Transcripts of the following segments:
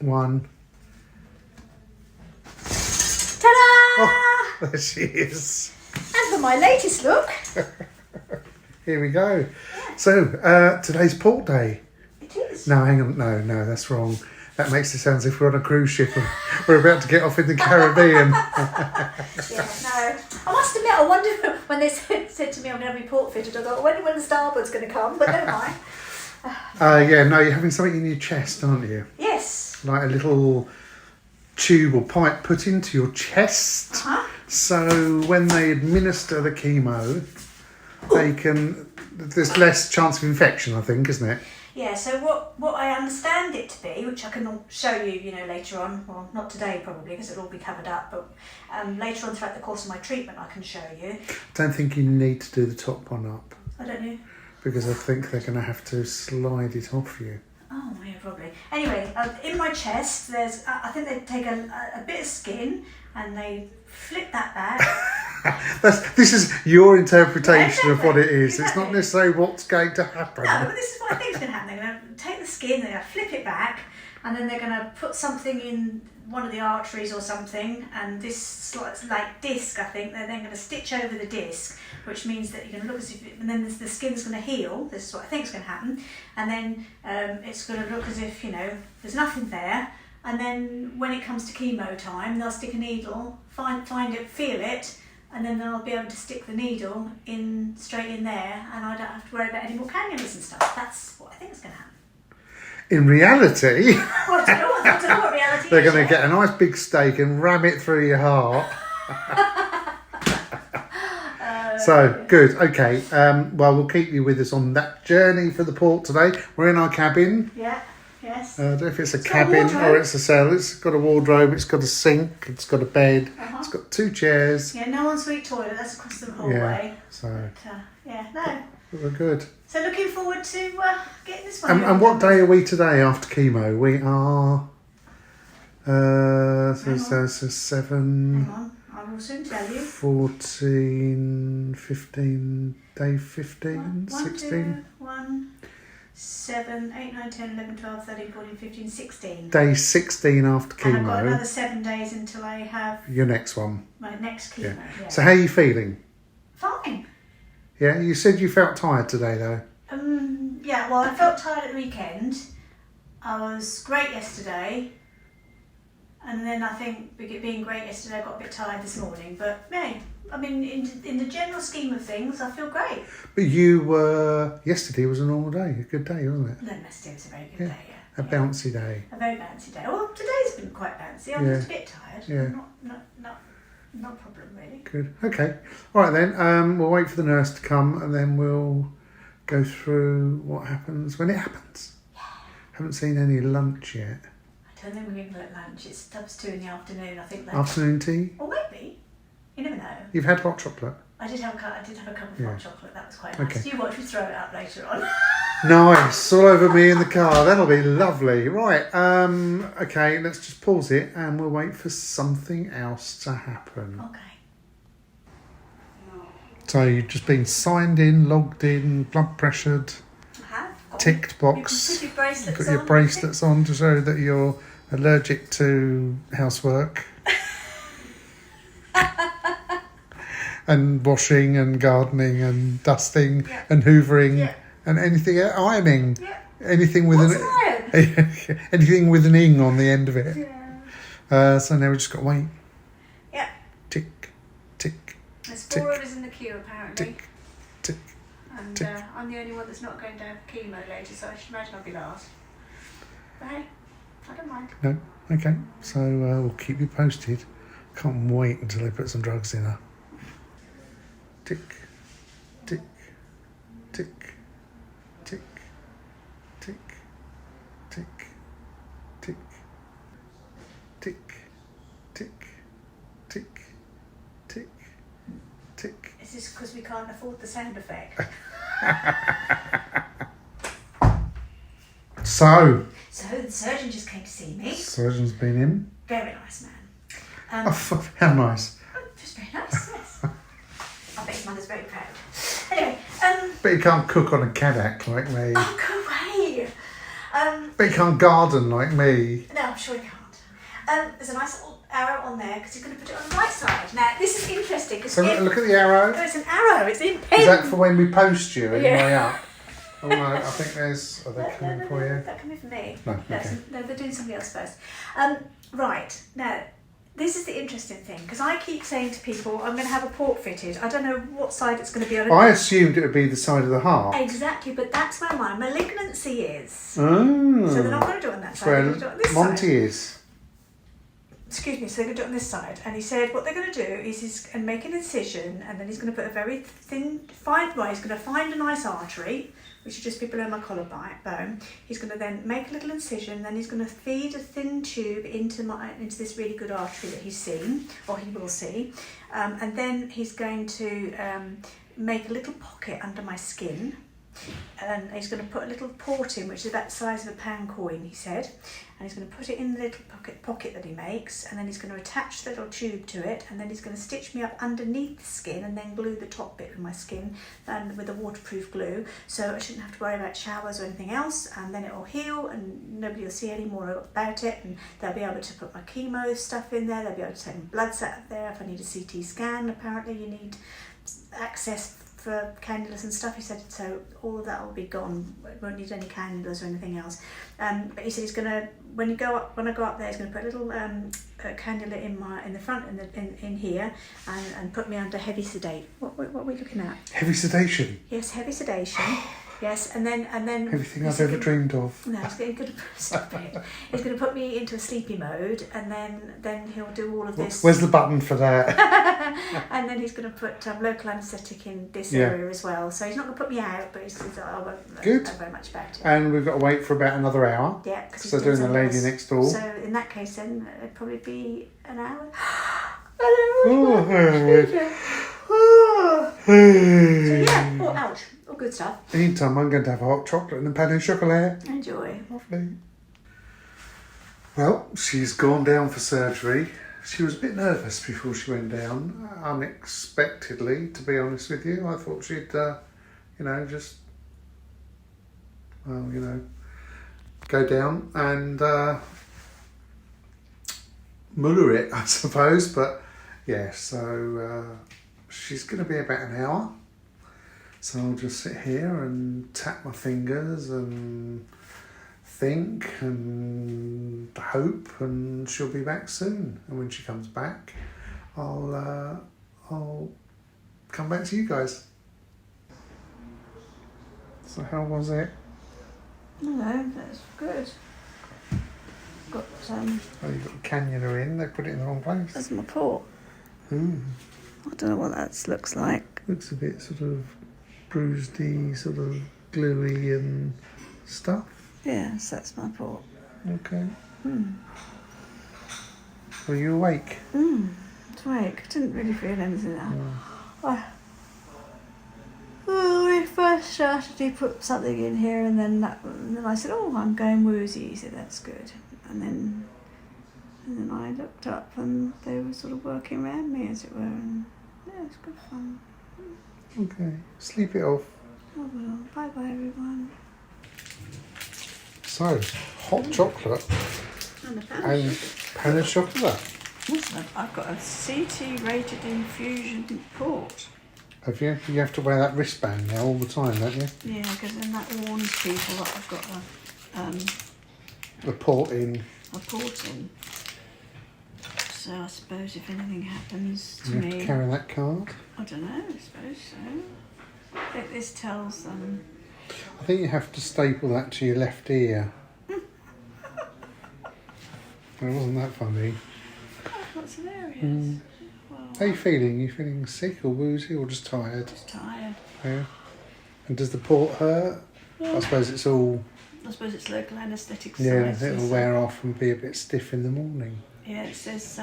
1. Ta-da! Oh, there she is. And for my latest look, Here we go. So, today's port day. it is. No, hang on. No, that's wrong. That makes it sound as if we're on a cruise ship and we're about to get off in the Caribbean. Yeah, no. I must admit, I wonder when they said to me I'm going to be port fitted, I thought, when the starboard's going to come, but never mind. Yeah, no, you're having something in your chest, aren't you? Yes. Like a little tube or pipe put into your chest. Uh-huh. So when they administer the chemo, there's less chance of infection, I think, isn't it? Yeah, so what I understand it to be, which I can show you, later on, well, not today probably, because it'll all be covered up, but later on throughout the course of my treatment I can show you. I don't think you need to do the top one up. I don't know. Because I think they're going to have to slide it off you. Oh, yeah, probably. Anyway, in my chest, there's, I think they take a bit of skin and they flip that back. This is your interpretation of what it is. Exactly. It's not necessarily what's going to happen. No, but this is what I think is going to happen. They're going to take the skin, they're going to flip it back, and then they're going to put something in one of the arteries or something, and this like disc, I think, they're then going to stitch over the disc, which means that you're going to look as if, and then the skin's going to heal. This is what I think is going to happen, and then it's going to look as if, there's nothing there. And then when it comes to chemo time, they'll stick a needle, find it, feel it, and then they'll be able to stick the needle straight in there, and I don't have to worry about any more cannulas and stuff. That's what I think is going to happen. In reality, Well, I don't know what reality they're is. going to get a nice big steak and ram it through your heart. So, good. Okay. Well, we'll keep you with us on that journey for the port today. We're in our cabin. Yeah, yes. I don't know if it's a got a cabin wardrobe. or it's a cell. It's got a wardrobe, it's got a sink, it's got a bed, Uh-huh. it's got 2 chairs. Yeah, no ensuite toilet, that's across the hallway. Yeah, so But, no. we're good. So looking forward to getting this one. And what day are we today after chemo? We are... so 7... Hang on, I will soon tell you. 14, 15, day 15, 1, 16? 2, 1, 7, 8, 9, 10, 11, 12, 13, 14, 15, 16. Day 16 after And I've got chemo, another 7 days until I have your next one. my next chemo. Yeah. Yeah. So how are you feeling? Fine. Yeah, you said you felt tired today though. Yeah, well, I felt tired at the weekend. I was great yesterday. And then I think being great yesterday, I got a bit tired this morning. But, yeah, I mean, in the general scheme of things, I feel great. But you were... Yesterday was a normal day, a good day, wasn't it? No, yesterday was a very good day, yeah. A bouncy day. A very bouncy day. Well, today's been quite bouncy. I'm just a bit tired. Yeah. Not a problem, really. Good. Okay. All right then. We'll wait for the nurse to come and then we'll go through what happens when it happens. Yeah. Haven't seen any lunch yet. I don't think we're going to go at lunch. It's 2 in the afternoon, I think. Afternoon tea? Or maybe. You never know. You've had hot chocolate? I did have a cup of Yeah. hot chocolate. That was quite nice. Okay. You watch me throw it up later on. Nice, all over me in the car. That'll be lovely. Right, okay, let's just pause it and we'll wait for something else to happen. Okay. So you've just been signed in, logged in, blood pressured, I have. ticked box. You can put your bracelets Got your on. bracelets on to show that you're allergic to housework. And washing and gardening and dusting Yeah. and hoovering Yeah. and anything, ironing. Yeah. Anything with What's an iron? anything with an ing on the end of it. Yeah. So now we just got to wait. Yeah. Tick, tick, There's 4 tick, of us in the queue apparently. tick, tick. And tick. I'm the only one that's not going to have chemo later, so I should imagine I'll be last. But hey, I don't mind. No, okay. So we'll keep you posted. Can't wait until they put some drugs in her. Tick, tick, tick, tick, tick, tick, tick, tick, tick, tick, tick, tick. Is this because we can't afford the sound effect? So, The surgeon just came to see me. surgeon's been in. Very nice man. Oh, how nice. Just very nice, yes. I bet his mother's very proud. Anyway, But you can't cook on a Cadillac like me. oh, go away. But he can't garden like me. No, I'm sure he can't. There's a nice little arrow on there because he's going to put it on the right side. Now, this is interesting because So look at the arrow. there's an arrow. It's in pen. Is that for when we post you on your Yeah. way up? Oh no, I think there's... Are they coming for you? That can be for me. No, okay. No, they're doing something else first. Right, now, this is the interesting thing, because I keep saying to people, I'm going to have a port fitted. I don't know what side it's going to be on. I assumed it would be the side of the heart. Exactly, but that's where my malignancy is. Oh. So they're not going to do it on that That's side, they're going to do where it on this Monty side. is. Excuse me, so they're going to do it on this side. And he said what they're going to do is he's going to make an incision, and then he's going to put a very thin, he's going to find a nice artery, which should just be below my collarbone. He's going to then make a little incision, then he's going to feed a thin tube into this really good artery that he's seen, or he will see. And then he's going to make a little pocket under my skin. And he's going to put a little port in, which is about the size of a pound coin, he said. And he's going to put it in the little pocket that he makes, and then he's going to attach the little tube to it, and then he's going to stitch me up underneath the skin and then glue the top bit of my skin with a waterproof glue, so I shouldn't have to worry about showers or anything else, and then it will heal and nobody will see any more about it, and they'll be able to put my chemo stuff in there, they'll be able to take my bloods out of there. If I need a CT scan, apparently you need access for cannulas and stuff, he said, so all of that will be gone. Won't need any cannulas or anything else. But he said he's gonna, when I go up there, he's gonna put a little cannula in the front in here and put me under heavy sedate. What are we looking at? Heavy sedation. Yes, heavy sedation. Yes, and then Everything I've ever dreamed of. No, he's going to stop it. He's going to put me into a sleepy mode, and then he'll do all of this. Where's the button for that? And then he's going to put local anaesthetic in this area as well. So he's not going to put me out, but he's I won't know very much about it. And we've got to wait for about another hour. Yeah, because so doing the lady next door. So in that case, then it'd probably be an hour. So yeah, ouch, all good stuff. Anytime I'm going to have a hot chocolate and a pan of chocolate. Enjoy. Lovely. Well, she's gone down for surgery. She was a bit nervous before she went down, unexpectedly, to be honest with you. I thought she'd, go down and muller it, I suppose. But yeah, so she's going to be about an hour. So I'll just sit here and tap my fingers and think and hope, and she'll be back soon. And when she comes back, I'll come back to you guys. So how was it? No, that's good. Got Oh, you got a cannula in. They put it in the wrong place. that's my port. Ooh, I don't know what that looks like. looks a bit sort of bruisedy, sort of gluey and stuff. Yes, that's my port. Okay. Are you awake? It's awake. I didn't really feel anything now. When we first started, he put something in here, and then I said, "Oh, I'm going woozy." He said, "That's good." And then I looked up, and they were sort of working around me, as it were. And yeah, it's good fun. Okay. Sleep it off. Oh well. Bye bye, everyone. So, hot chocolate And a and pan of chocolate. Listen, I've got a CT rated infusion port. Have you? You have to wear that wristband now all the time, don't you? Yeah, because then that warns people that I've got The port in. a port in. So I suppose if anything happens to You have to me, carry that card. I don't know, I suppose so. I think this tells them. I think you have to staple that to your left ear. It wasn't that funny. Oh, that's hilarious. Well, How are you feeling? You feeling sick or woozy or just tired? just tired. Yeah. And does the port hurt? I suppose it's all... I suppose it's local anaesthetic. Yeah, science, it'll so- wear off and be a bit stiff in the morning. Yeah, it says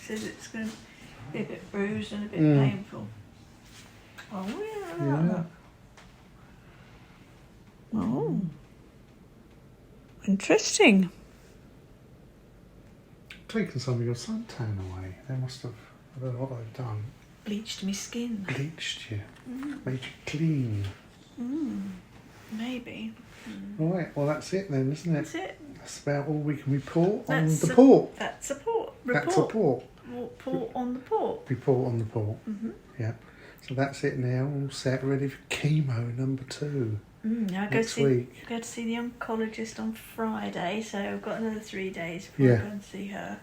it's going to be a bit bruised and a bit painful. Oh yeah. Yeah. Oh. Interesting. Taken some of your suntan away. They must have... I don't know what they've done. Bleached my skin. Bleached you. Made you clean. Maybe. Right, well that's it then, isn't it? That's it. That's about all we can report on That's the port. That's a port. That's a port. Port on the port. Report on the port. Yeah. So that's it now, all set, ready for chemo number 2. Now next week. Go to see the oncologist on Friday, so I've got another 3 days before I go and see her.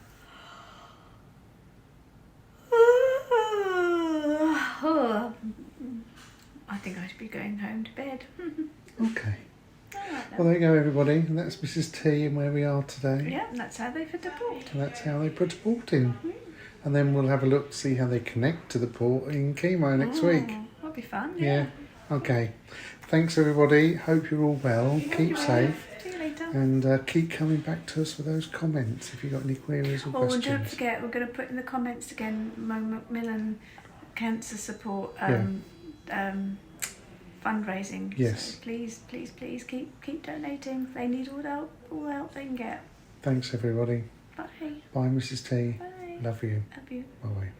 I think I should be going home to bed. Okay. Well, there you go, everybody. And that's Mrs. T and where we are today. Yeah, and that's how they put the port. And that's how they put a port in. And then we'll have a look, see how they connect to the port in chemo next week. That'll be fun, Yeah. Okay. Thanks, everybody. Hope you're all well. Keep safe. See you later. And keep coming back to us with those comments if you've got any queries or questions. And don't forget, we're going to put in the comments again Mo Macmillan Cancer Support fundraising. Yes. So please keep donating. They need all the help they can get. Thanks, everybody. Bye. Bye, Mrs. T. Bye. Love you. Love you. Bye.